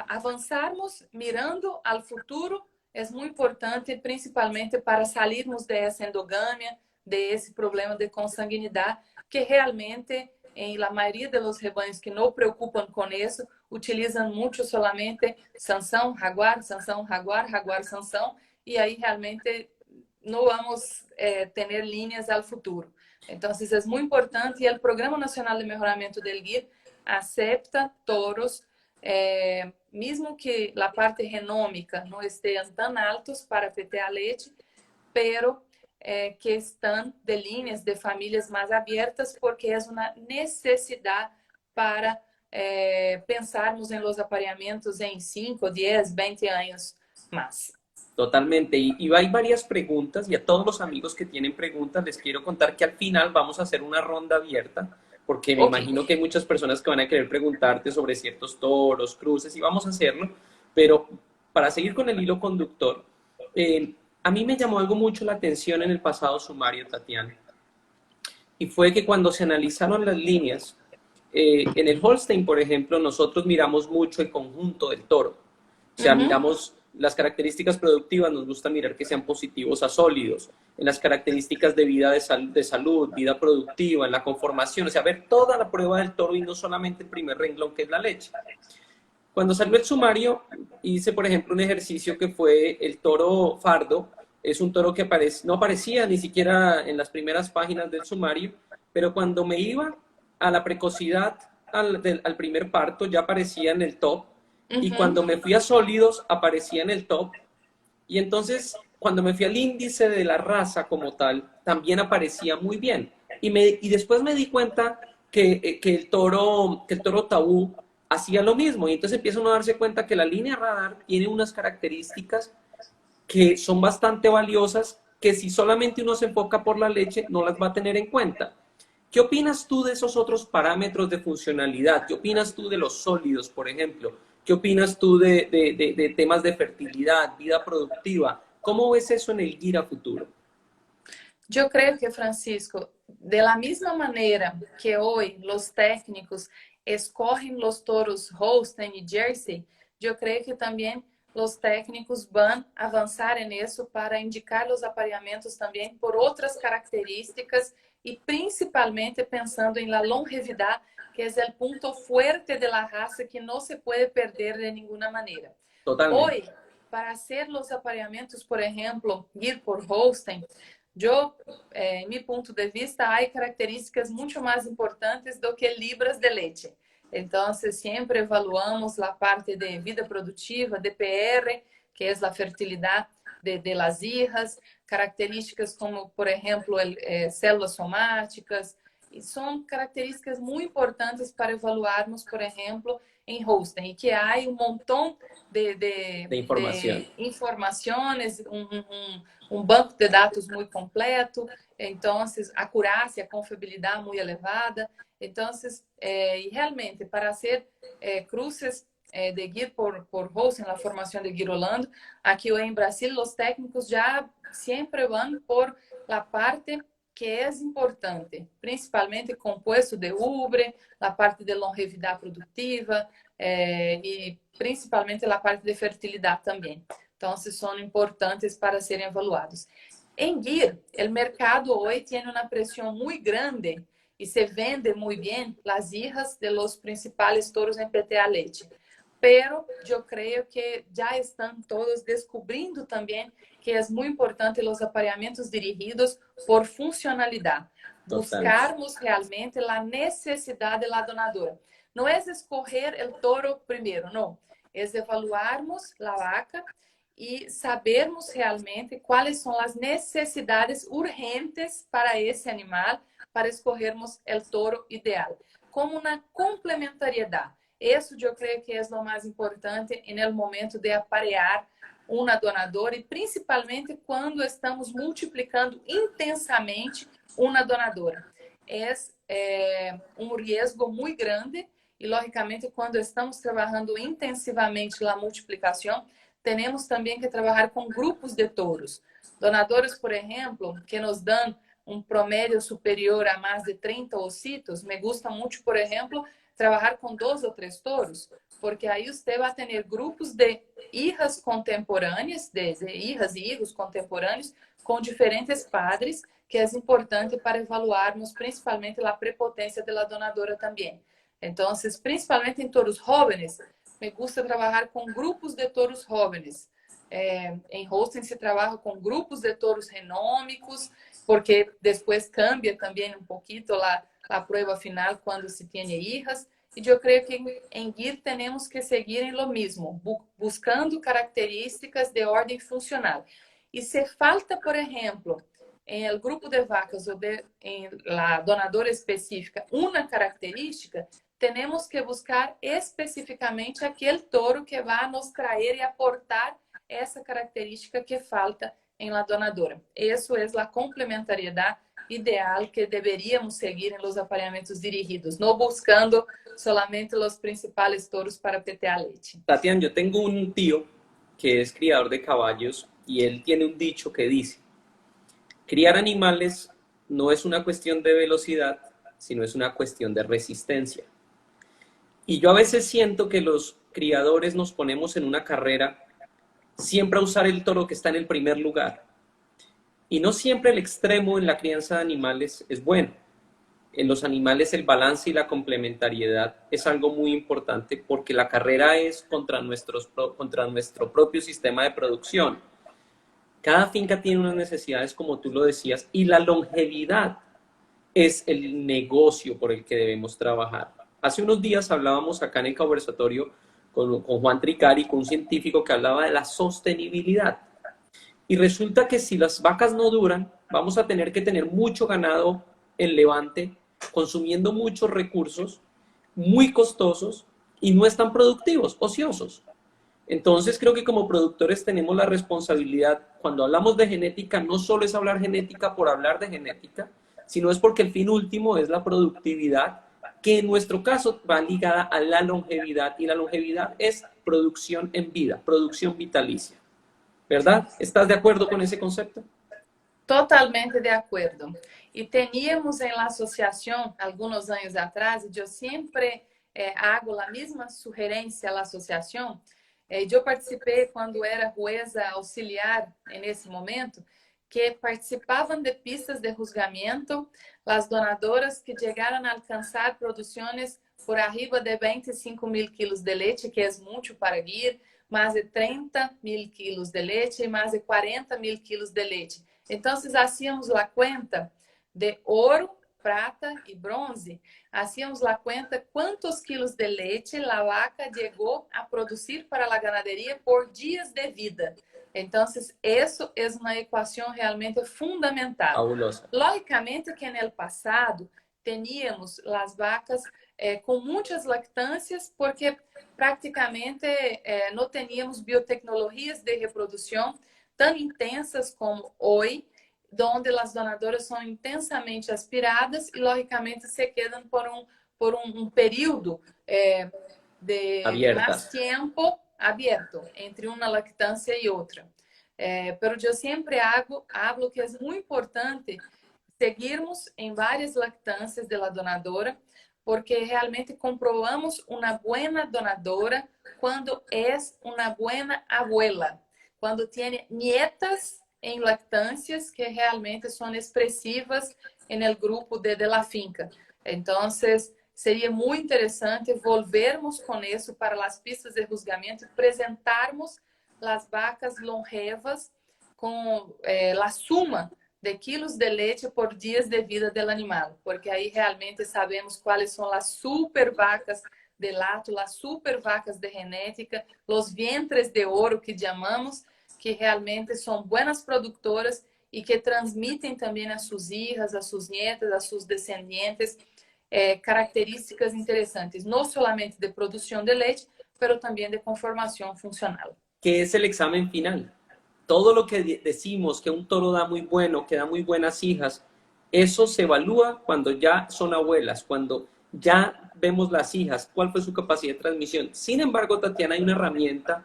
avançarmos mirando ao futuro é muito importante, principalmente para sairmos dessa endogâmia, desse problema de consanguinidade, que realmente, em la maioria dos rebanhos que não preocupam com isso, utilizam muito solamente Sansão, Jaguar, Sansão, Jaguar, Jaguar, Sansão, e aí realmente não vamos ter linhas ao futuro. Então, isso é muito importante, e o Programa Nacional de Melhoramento del GIR aceita touros, mesmo que a parte genômica não estejam tão altos para PTA leite, pero que estão de linhas de famílias mais abertas, porque é uma necessidade para pensarmos em los apareamientos em 5, 10, 20 anos mais. Totalmente. Y hay varias preguntas y a todos los amigos que tienen preguntas les quiero contar que al final vamos a hacer una ronda abierta porque me imagino que hay muchas personas que van a querer preguntarte sobre ciertos toros, cruces y vamos a hacerlo. Pero para seguir con el hilo conductor, a mí me llamó algo mucho la atención en el pasado sumario, Tatiana, y fue que cuando se analizaron las líneas, en el Holstein, por ejemplo, nosotros miramos mucho el conjunto del toro. O sea, miramos las características productivas, nos gusta mirar que sean positivos a sólidos, en las características de vida de salud, vida productiva, en la conformación, o sea, ver toda la prueba del toro y no solamente el primer renglón que es la leche. Cuando salió el sumario, hice, por ejemplo, un ejercicio que fue el toro fardo. Es un toro que no aparecía ni siquiera en las primeras páginas del sumario, pero cuando me iba a la precocidad, al primer parto, ya aparecía en el top. Y cuando me fui a sólidos, aparecía en el top. Y entonces, cuando me fui al índice de la raza como tal, también aparecía muy bien. Y después me di cuenta que el toro tabú hacía lo mismo. Y entonces empieza uno a darse cuenta que la línea radar tiene unas características que son bastante valiosas, que si solamente uno se enfoca por la leche, no las va a tener en cuenta. ¿Qué opinas tú de esos otros parámetros de funcionalidad? ¿Qué opinas tú de los sólidos, por ejemplo? ¿Qué opinas tú de temas de fertilidad, vida productiva? ¿Cómo ves eso en el GIR a futuro? Yo creo que, Francisco, de la misma manera que hoy los técnicos escogen los toros Holstein y Jersey, yo creo que también los técnicos van a avançar en eso para indicar los apareamientos también por otras características y principalmente pensando en la longevidad, que es el punto fuerte de la raza que no se puede perder de ninguna manera. Totalmente. Hoy, para hacer los apareamientos, por ejemplo, ir por Holstein, yo, en mi punto de vista, hay características mucho más importantes do que libras de leche. Entonces, siempre evaluamos la parte de vida productiva, DPR, que es la fertilidad de las hijas, características como, por ejemplo, células somáticas, e são características muito importantes para evaluarmos, por exemplo, em Holstein, que há montão de informações, banco de dados muito completo, então, a acurácia, a confiabilidade muito elevada. Então, e realmente, para ser cruces de GIR por Holstein, a formação de GIR Holando, aqui em Brasil, os técnicos já sempre vão por a parte que é importante, principalmente composto de ubre, a parte de longevidade produtiva e principalmente a parte de fertilidade também. Então, são importantes para serem evaluados. Em GIR, o mercado hoje tem uma pressão muito grande e se vende muito bem as hijas de los principais touros em PTA leite. Pero eu creio que já estão todos descobrindo também que é muito importante os apareamientos dirigidos por funcionalidade. Buscarmos realmente a necessidade da donadora. Não é escolher o touro primeiro, não. es evaluarmos a vaca e sabermos realmente quais são as necessidades urgentes para esse animal, para escolhermos o touro ideal, como uma complementariedade. Isso eu creio que é o mais importante no momento de aparear uma donadora e principalmente quando estamos multiplicando intensamente uma donadora. É um risco muito grande e, logicamente, quando estamos trabalhando intensivamente a multiplicação, temos também que trabalhar com grupos de touros. Donadores, por exemplo, que nos dão um promédio superior a mais de 30 ositos, me gusta muito, por exemplo, trabalhar com 2 ou 3 touros, porque aí você vai ter grupos de hijas contemporâneas, de hijas e hijos contemporâneos, com diferentes padres, que é importante para evaluarmos principalmente a prepotência da donadora também. Então, principalmente em touros jóvenes, me gusta trabalhar com grupos de touros jóvenes. Em hosting se trabalha com grupos de touros renômicos, porque depois cambia também um pouquinho a prova final quando se tem hijas. E eu creio que em GIR temos que seguir em lo mesmo, buscando características de ordem funcional. E se falta, por exemplo, em el grupo de vacas ou em la donadora específica uma característica, temos que buscar especificamente aquele touro que vai nos trazer e aportar essa característica que falta em la donadora. Isso é a complementariedade ideal que deveríamos seguir em los apareamientos dirigidos, não buscando solamente os principais touros para petear leite. Tatiana, yo tengo un tío que es criador de caballos y él tiene un dicho que dice: criar animales no es una cuestión de velocidad, sino es una cuestión de resistencia. Y yo a veces siento que los criadores nos ponemos en una carrera siempre a usar el toro que está en el primer lugar. Y no siempre el extremo en la crianza de animales es bueno. En los animales el balance y la complementariedad es algo muy importante porque la carrera es contra nuestro propio sistema de producción. Cada finca tiene unas necesidades, como tú lo decías, y la longevidad es el negocio por el que debemos trabajar. Hace unos días hablábamos acá en el conversatorio con Juan Tricari, con un científico que hablaba de la sostenibilidad. Y resulta que si las vacas no duran, vamos a tener que tener mucho ganado en levante, consumiendo muchos recursos, muy costosos y no están productivos, ociosos. Entonces creo que como productores tenemos la responsabilidad, cuando hablamos de genética, no solo es hablar genética por hablar de genética, sino es porque el fin último es la productividad, que en nuestro caso va ligada a la longevidad, y la longevidad es producción en vida, producción vitalicia. ¿Verdad? ¿Estás de acuerdo con ese concepto? Totalmente de acordo. E teníamos em la associação, alguns anos atrás, eu sempre hago a mesma sugerência à associação. Eu participei quando era jueza auxiliar nesse momento, que participavam de pistas de juzgamento as donadoras que chegaram a alcançar produções por arriba de 25.000 quilos de leite, que é muito para GIR, mais de 30.000 quilos de leite e mais de 40.000 quilos de leite. Então, hacíamos a conta de ouro, prata e bronze, hacíamos a conta quantos quilos de leite a vaca chegou a produzir para a ganaderia por dias de vida. Então, isso é uma equação realmente fundamental. Fabuloso. Logicamente que no passado teníamos as vacas com muitas lactâncias, porque praticamente não teníamos biotecnologias de reprodução tão intensas como hoje, onde as donadoras são intensamente aspiradas e, logicamente, se quedam por um período de mais tempo aberto entre uma lactância e outra. Mas eu sempre hablo que é muito importante seguirmos em várias lactâncias da donadora, porque realmente comprovamos uma boa donadora quando é uma boa abuela, quando tem nietas em lactâncias que realmente são expressivas no grupo de la finca. Então, seria muito interessante volvermos com isso para as pistas de juzgamento e apresentarmos as vacas longevas com a suma de quilos de leite por dias de vida do animal, porque aí realmente sabemos quais são as super vacas de lato, las super vacas de genética, los vientres de oro que llamamos, que realmente son buenas productoras y que transmiten también a sus hijas, a sus nietas, a sus descendientes características interesantes, no solamente de producción de leche, pero también de conformación funcional. ¿Qué es el examen final? Todo lo que decimos que un toro da muy bueno, que da muy buenas hijas, eso se evalúa cuando ya son abuelas, cuando ya vemos las hijas, cuál fue su capacidad de transmisión. Sin embargo, Tatiana, hay una herramienta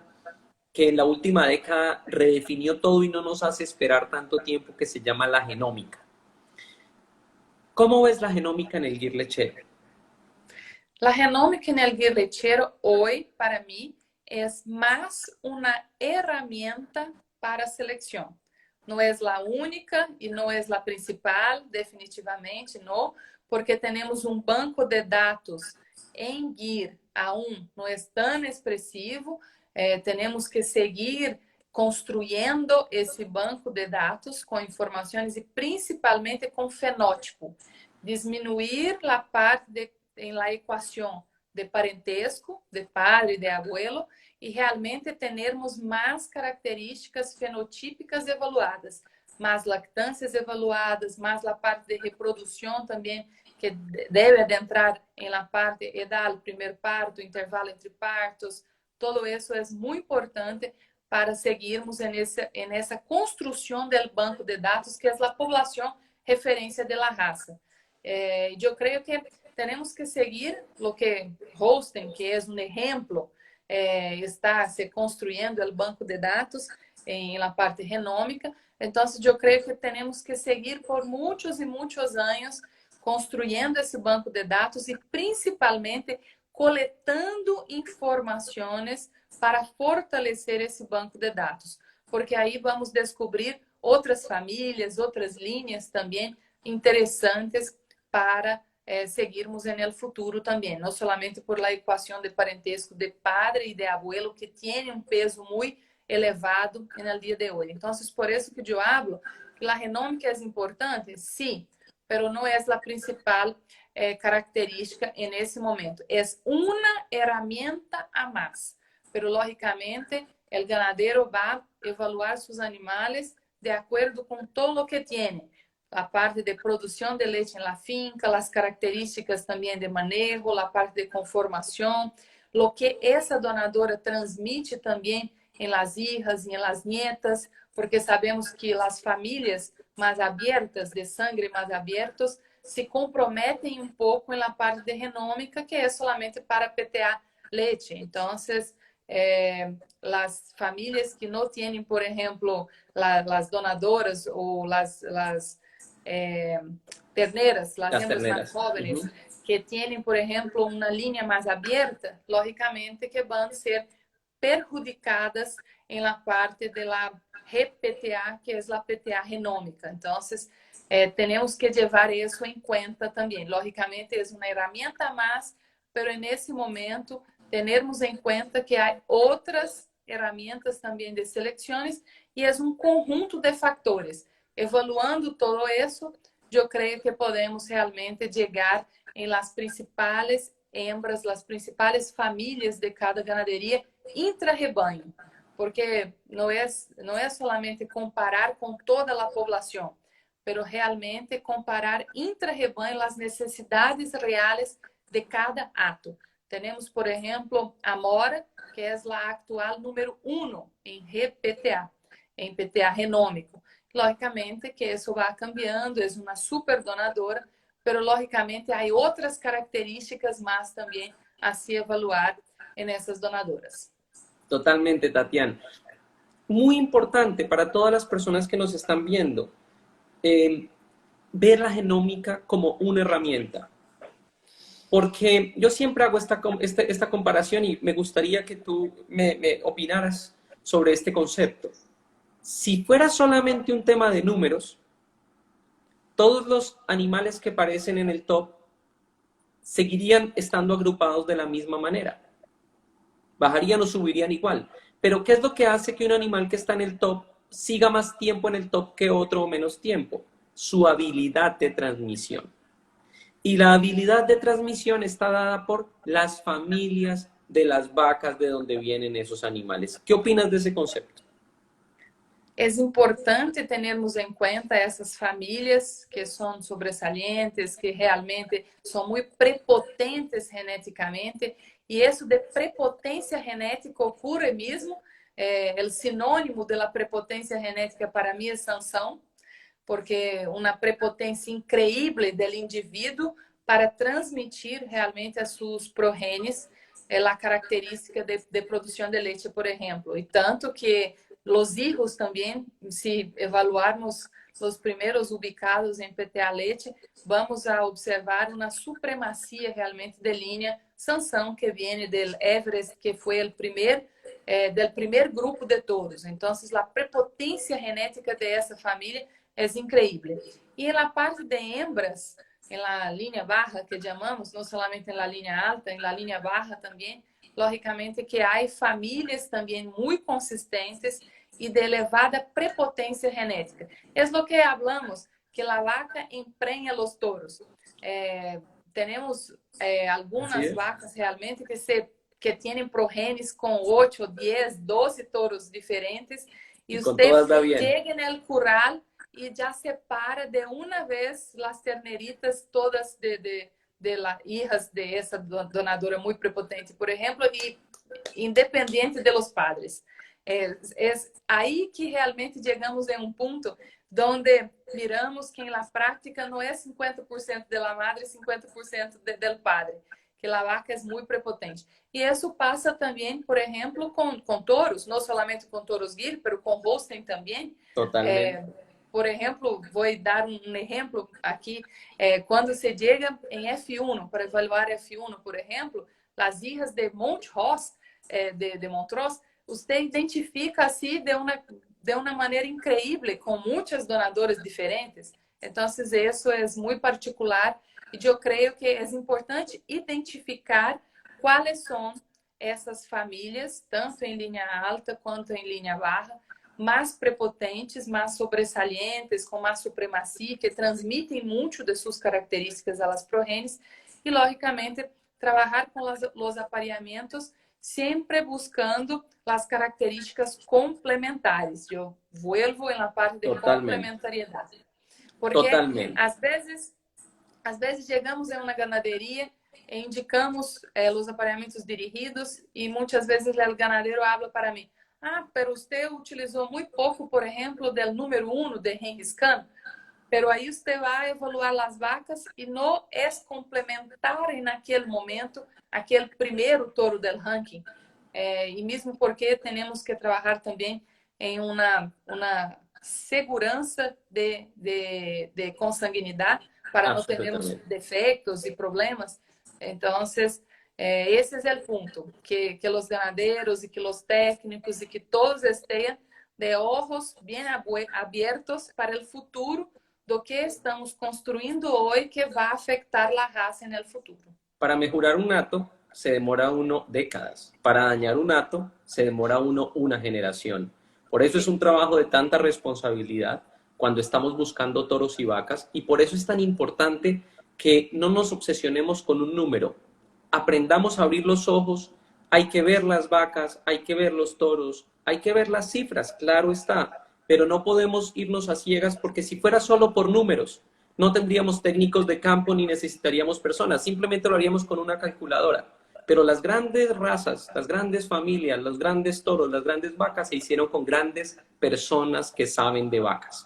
que en la última década redefinió todo y no nos hace esperar tanto tiempo, que se llama la genómica. ¿Cómo ves la genómica en el gir lechero? La genómica en el gir lechero hoy, para mí, es más una herramienta para selección. No es la única y no es la principal, definitivamente no, porque tenemos un banco de datos en gir aún no es tan expresivo. Tenemos que seguir construyendo esse banco de dados com informações e principalmente com fenótipo. Diminuir a parte em la equação de parentesco, de padre e de abuelo, e realmente termos mais características fenotípicas evaluadas, mais lactâncias evaluadas, mais a parte de reprodução também, que deve adentrar em la parte edal, primeiro parto, intervalo entre partos. Todo isso é muito importante para seguirmos nessa construção do banco de dados, que é a população referência da raça. Eu creio que temos que seguir o que Holstein, que é um exemplo, está se construindo o banco de dados em la parte genômica. Então, eu creio que temos que seguir por muitos e muitos anos construindo esse banco de dados e principalmente coletando informações para fortalecer esse banco de dados, porque aí vamos descobrir outras famílias, outras linhas também interessantes para seguirmos no futuro também, não somente por la equação de parentesco de padre e de abuelo, que tem um peso muito elevado no dia de hoje. Então, por isso que eu hablo que a genômica é importante, sim, pero não é a principal característica nesse momento. É uma herramienta a mais, pero lógicamente o ganadero vai evaluar seus animais de acordo com todo o que tem. A parte de produção de leite na finca, as características também de manejo, a parte de conformação, o que essa donadora transmite também em las hijas e em las nietas, porque sabemos que as famílias mais abertas, de sangue mais abertos, se comprometem um pouco na parte de genômica, que é solamente para PTA leite. Então, as famílias que não têm, por exemplo, as donadoras ou as terneras, as hembras mais jovens, que têm, por exemplo, uma linha mais aberta, logicamente que vão ser perjudicadas em la parte de la RPTA, que é a PTA genômica. Então, temos que levar isso em conta também. Logicamente, é uma ferramenta a mais, mas nesse momento, termos em conta que há outras ferramentas também de seleções e é um conjunto de fatores. Evaluando todo isso, eu creio que podemos realmente chegar em las principais hembras, las principais famílias de cada ganaderia intra-rebanho, porque não é solamente comparar com toda a população, mas realmente comparar intra-rebanho as necessidades reais de cada ato. Temos, por exemplo, a Mora, que é a atual número 1 em RPTA, em PTA genômico. Logicamente que isso vai cambiando, é uma super donadora, mas logicamente há outras características mais também a se evaluar nessas donadoras. Totalmente, Tatiana. Muy importante para todas las personas que nos están viendo, ver la genómica como una herramienta. Porque yo siempre hago esta comparación y me gustaría que tú me opinaras sobre este concepto. Si fuera solamente un tema de números, todos los animales que aparecen en el top seguirían estando agrupados de la misma manera. Bajarían o subirían igual. Pero ¿qué es lo que hace que un animal que está en el top siga más tiempo en el top que otro o menos tiempo? Su habilidad de transmisión. Y la habilidad de transmisión está dada por las familias de las vacas de donde vienen esos animales. ¿Qué opinas de ese concepto? É importante termos em conta essas famílias que são sobressalentes, que realmente são muito prepotentes geneticamente, e isso de prepotência genética ocorre mesmo. O sinônimo da prepotência genética para mim é sanção, porque uma prepotência increíble do indivíduo para transmitir realmente a seus progênies a característica de produção de leite, por exemplo. E tanto que os hijos também, se evaluarmos os primeiros ubicados em PTA Leite, vamos a observar uma supremacia realmente de linha Sansão, que vem do Everest, que foi o primeiro del primeiro grupo de todos. Então, a prepotência genética dessa família é increíble. E na parte de hembras, na linha barra que chamamos, não somente na linha alta, na linha barra também, logicamente que há famílias também muito consistentes e de elevada prepotência genética. É o que falamos, que a vaca emprenha os touros. Temos algumas vacas realmente que têm progênies com 8, 10, 12 touros diferentes e você chega no curral e já separa de uma vez as terneritas todas de las hijas de essa donadora muito prepotente, por exemplo, e independente de los padres. É aí que realmente chegamos em ponto onde miramos que na prática não é 50% da madre e 50% do padre, que a vaca é muito prepotente. E isso passa também, por exemplo, com touros, não somente com touros Gir, mas com Holstein também. Totalmente. Por exemplo, vou dar um exemplo aqui. Quando se chega em F1, para evaluar F1, por exemplo, as hijas de Montrose, de Montrose, você identifica assim de uma maneira incrível, com muitas donadoras diferentes. Então, isso é muito particular e eu creio que é importante identificar quais são essas famílias, tanto em linha alta quanto em linha barra, mais prepotentes, mais sobressalentes, com mais supremacia, que transmitem muito de suas características às progênies e, logicamente, trabalhar com os apareamentos sempre buscando as características complementares. Eu vuelvo na parte de complementariedade. Porque, às vezes chegamos em uma ganaderia e indicamos os apareamentos dirigidos e muitas vezes o ganadeiro fala para mim: pero você utilizou muito pouco, por exemplo, do número 1 de Genghis Khan, pero aí você vai evaluar as vacas e não é complementar naquele momento aquele primeiro touro del ranking. E mesmo porque temos que trabalhar também em uma segurança de consanguinidade para não termos defeitos e problemas. Então, esse é o ponto, que os ganadeiros e que os técnicos e que todos estejam de olhos bem abertos para o futuro do que estamos construindo hoje que vai afetar a raça no futuro. Para mejorar un hato se demora uno décadas. Para dañar un hato se demora uno una generación. Por eso es un trabajo de tanta responsabilidad cuando estamos buscando toros y vacas y por eso es tan importante que no nos obsesionemos con un número. Aprendamos a abrir los ojos, hay que ver las vacas, hay que ver los toros, hay que ver las cifras, claro está, pero no podemos irnos a ciegas porque si fuera solo por números, no tendríamos técnicos de campo ni necesitaríamos personas, simplemente lo haríamos con una calculadora. Pero las grandes razas, las grandes familias, los grandes toros, las grandes vacas se hicieron con grandes personas que saben de vacas.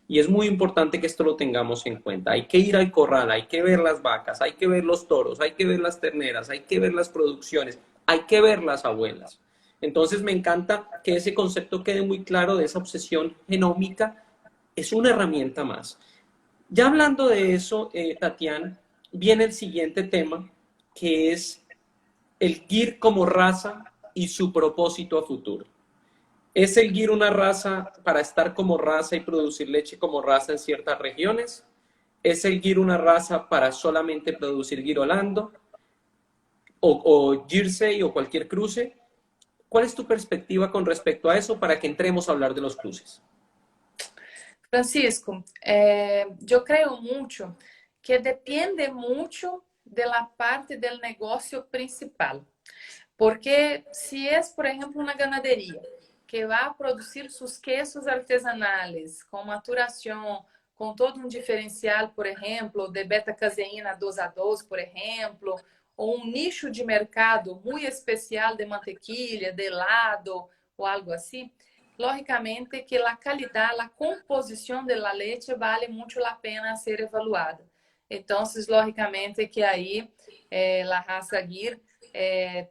Y es muy importante que esto lo tengamos en cuenta. Hay que ir al corral, hay que ver las vacas, hay que ver los toros, hay que ver las terneras, hay que ver las producciones, hay que ver las abuelas. Entonces me encanta que ese concepto quede muy claro de esa obsesión genómica. Es una herramienta más. Ya hablando de eso, Tatiana, viene el siguiente tema, que es el Gir como raza y su propósito a futuro. ¿Es el Gir una raza para estar como raza y producir leche como raza en ciertas regiones? ¿Es el Gir una raza para solamente producir Girolando? ¿O Jersey o cualquier cruce? ¿Cuál es tu perspectiva con respecto a eso para que entremos a hablar de los cruces? Francisco, eu creio muito que depende mucho de la parte del negocio principal. Porque si es, por ejemplo, una ganadería que va a producir sus quesos artesanales con maturación, com todo um diferencial, por exemplo, de beta-caseína 2 a 2, por exemplo, ou um nicho de mercado muito especial de mantequilla, de helado ou algo assim, logicamente que a qualidade, a composição da leite vale muito a pena ser evaluada. Então, logicamente que aí a raça Gir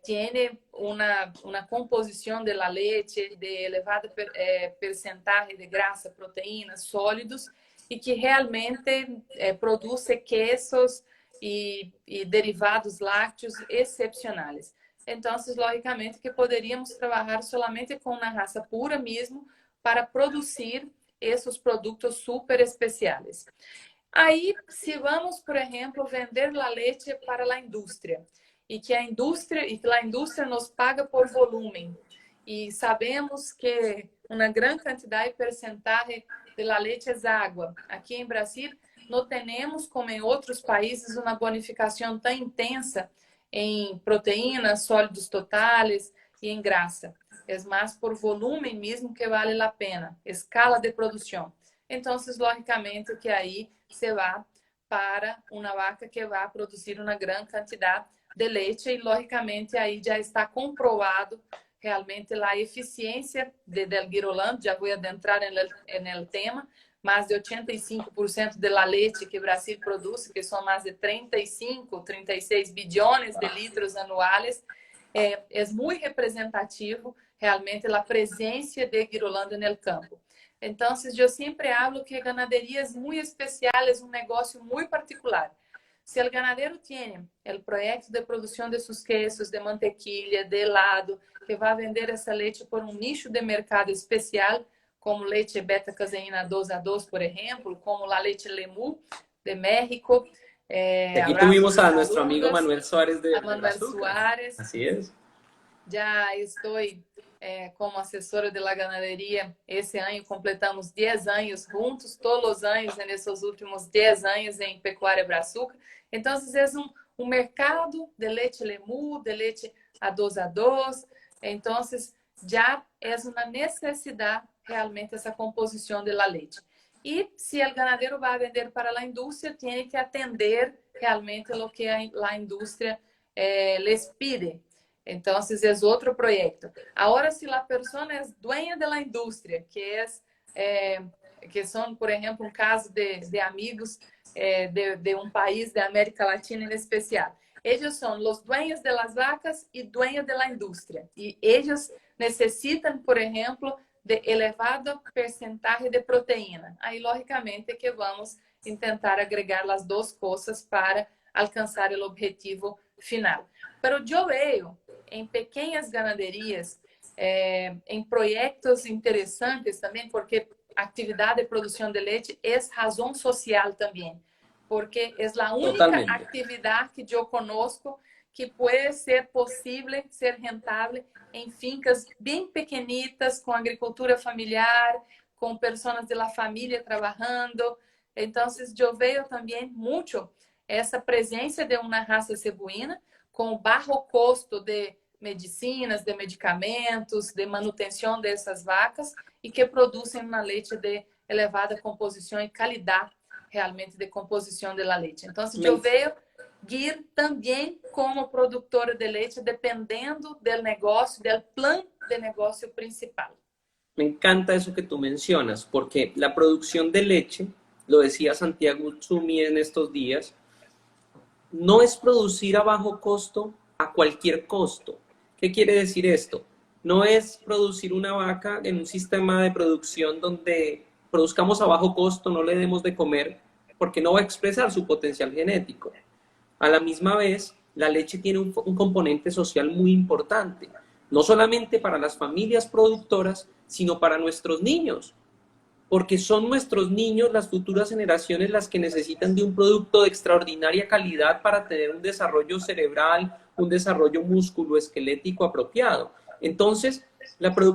tem uma composição da leite de elevada percentagem de grasa, proteínas, sólidos, e que realmente produz quesos e derivados lácteos excepcionais. Então, logicamente que poderíamos trabalhar solamente com uma raça pura mesmo para produzir esses produtos super especiais. Aí, se vamos, por exemplo, vender a leite para a indústria e que a indústria nos paga por volume e sabemos que uma grande quantidade e percentagem da leite é água. Aqui em Brasil, não temos, como em outros países, uma bonificação tão intensa em proteínas, sólidos totais e em grasa. É mais por volume mesmo que vale a pena, escala de produção. Então, logicamente que aí se vai para uma vaca que vai produzir uma grande quantidade de leite e, logicamente, aí já está comprovado realmente a eficiência del Girolando. Já vou adentrar no tema. Mais de 85% da leite que o Brasil produz, que são mais de 35, 36 bilhões de litros anuais, é muito representativo realmente a presença de Girolando no campo. Então, eu sempre falo que ganaderias muito especiais, um negócio muito particular. Se o ganadeiro tem o projeto de produção de seus quesos, de mantequilla, de helado, que vai vender essa leite por um nicho de mercado especial, como leite beta-caseína 2 a 2, por exemplo, como a leite Lemu de México. Aquí tuvimos a nuestro amigo Manuel Suárez de Manuel Suárez. Así es. Já estou como assessora de la ganaderia. Esse ano completamos 10 anos juntos, todos os anos, nesses últimos 10 anos em Pecuária Brazuca. Então, é um mercado de leite Lemu, de leite A2, então já é uma necessidade realmente essa composição de la leite. E se o ganadeiro vai vender para a indústria, tem que atender realmente o que a indústria les pide. Então, é outro projeto. Agora, se a pessoa é dueña da indústria, que são, por exemplo, um caso de amigos de um país da América Latina em especial. Eles são os dueños de las vacas e dueños de la indústria. E eles necessitam, por exemplo, de elevada percentagem de proteína. Aí, logicamente, que vamos tentar agregar as duas coisas para alcançar o objetivo final. Pero eu vejo em pequenas ganaderias, em projetos interessantes também, porque a atividade de produção de leite é razão social também, porque é a única Totalmente. atividade que eu conosco que pode ser possível ser rentável em fincas bem pequenitas, com agricultura familiar, com pessoas da família trabalhando. Então, eu vejo também muito essa presença de uma raça cebuína com baixo custo de medicinas, de medicamentos, de manutenção dessas vacas e que produzem uma leite de elevada composição e qualidade realmente de composição da leite. Então, eu vejo Gir também como produtora de leite, dependendo do negócio, do plano de negócio principal. Me encanta eso que tú mencionas, porque la producción de leche, lo decía Santiago Tsumi en estos días, no es producir a bajo costo a cualquier costo. ¿Qué quiere decir esto? No es producir una vaca en un sistema de producción donde produzcamos a bajo costo, no le demos de comer, porque no va a expresar su potencial genético. A la misma vez, la leche tiene un componente social muy importante, no solamente para las familias productoras, sino para nuestros niños, porque son nuestros niños, las futuras generaciones, las que necesitan de un producto de extraordinaria calidad para tener un desarrollo cerebral, un desarrollo musculoesquelético apropiado. Entonces,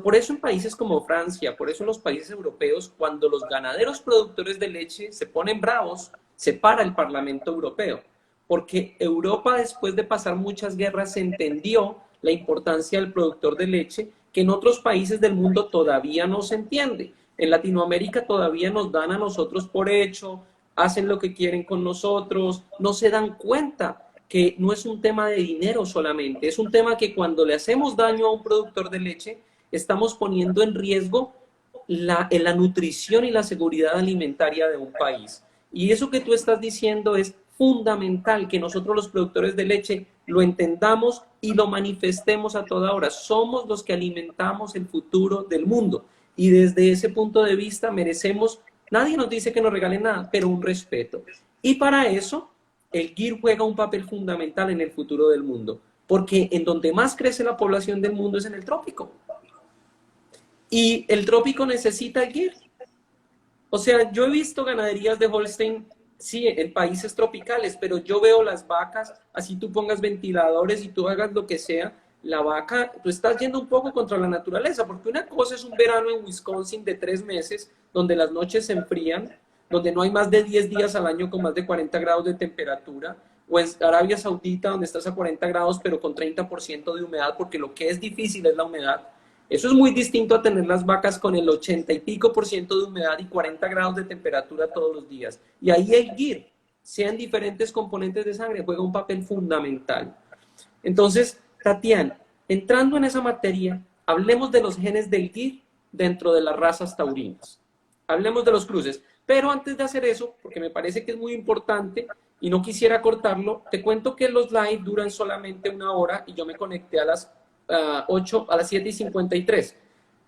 por eso en países como Francia, por eso en los países europeos, cuando los ganaderos productores de leche se ponen bravos, se para el Parlamento Europeo, porque Europa, después de pasar muchas guerras, entendió la importancia del productor de leche, que en otros países del mundo todavía no se entiende. En Latinoamérica todavía nos dan a nosotros por hecho, hacen lo que quieren con nosotros, no se dan cuenta que no es un tema de dinero solamente, es un tema que cuando le hacemos daño a un productor de leche, estamos poniendo en riesgo la nutrición y la seguridad alimentaria de un país. Y eso que tú estás diciendo es fundamental, que nosotros los productores de leche lo entendamos y lo manifestemos a toda hora. Somos los que alimentamos el futuro del mundo. Y desde ese punto de vista merecemos, nadie nos dice que nos regalen nada, pero un respeto. Y para eso, el GIR juega un papel fundamental en el futuro del mundo, porque en donde más crece la población del mundo es en el trópico. Y el trópico necesita el GIR. O sea, yo he visto ganaderías de Holstein, sí, en países tropicales, pero yo veo las vacas, así tú pongas ventiladores y tú hagas lo que sea, la vaca, tú estás yendo un poco contra la naturaleza, porque una cosa es un verano en Wisconsin de 3 meses, donde las noches se enfrían, donde no hay más de 10 días al año con más de 40 grados de temperatura, o en Arabia Saudita, donde estás a 40 grados, pero con 30% de humedad, porque lo que es difícil es la humedad. Eso es muy distinto a tener las vacas con el 80 y pico por ciento de humedad y 40 grados de temperatura todos los días. Y ahí el GIR, sean diferentes componentes de sangre, juega un papel fundamental. Entonces, Tatiana, entrando en esa materia, hablemos de los genes del GIR dentro de las razas taurinas. Hablemos de los cruces. Pero antes de hacer eso, porque me parece que es muy importante y no quisiera cortarlo, te cuento que los live duran solamente 1 hora y yo me conecté a las 7:53.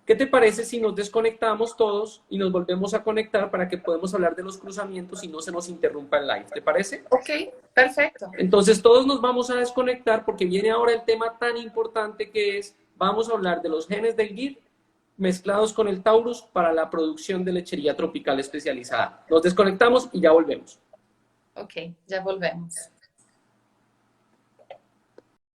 ¿Qué te parece si nos desconectamos todos y nos volvemos a conectar para que podamos hablar de los cruzamientos y no se nos interrumpa el live? ¿Te parece? Ok, perfecto. Entonces todos nos vamos a desconectar porque viene ahora el tema tan importante que es, vamos a hablar de los genes del GIR mezclados con el Taurus para la producción de lechería tropical especializada. Nos desconectamos y ya volvemos. Ok, ya volvemos.